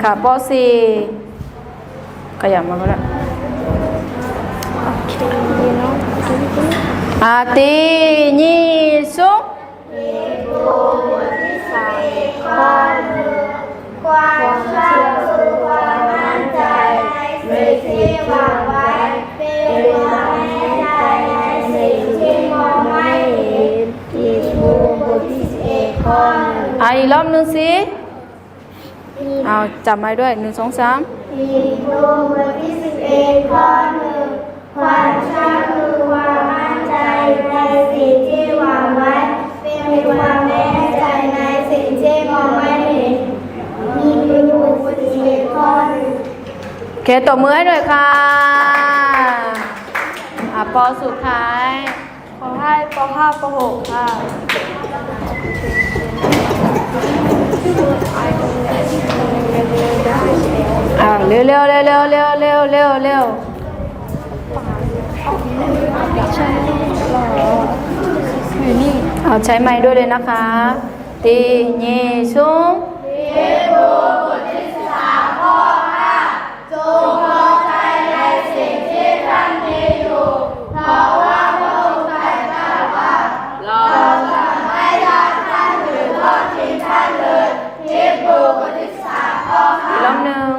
ค่ะป .4 ขยับมาก็ได้อาตียี่สุความเชื่อคือความมั่นใจในสิ่งที่หวังไว้เป็นความแน่ใจในสิ่งที่มองไม่เห็นอีกบูบทที่11ข้อ1อีกรอบหนึ่งสิเอาจับไม้ด้วย1 2 3อีกบูบทที่11ข้อ1ความเชื่อคือความมั่นใจในสิ่งที่หวังไว้เป็นความแน่ใจในสิ่งที่มองไม่เห็นมีบูบทที่11ข้อ1เคตบมือให้ด้วยค่ะปสุดท้ายขอให้ป .5 ป .6 ค่ะเร็วเร็วเร็วเร็วเร็วเร็วเร็วเร็วใช้ไม้ด้วยเลยนะคะตีเยซุงอีกรอบหนึ่ง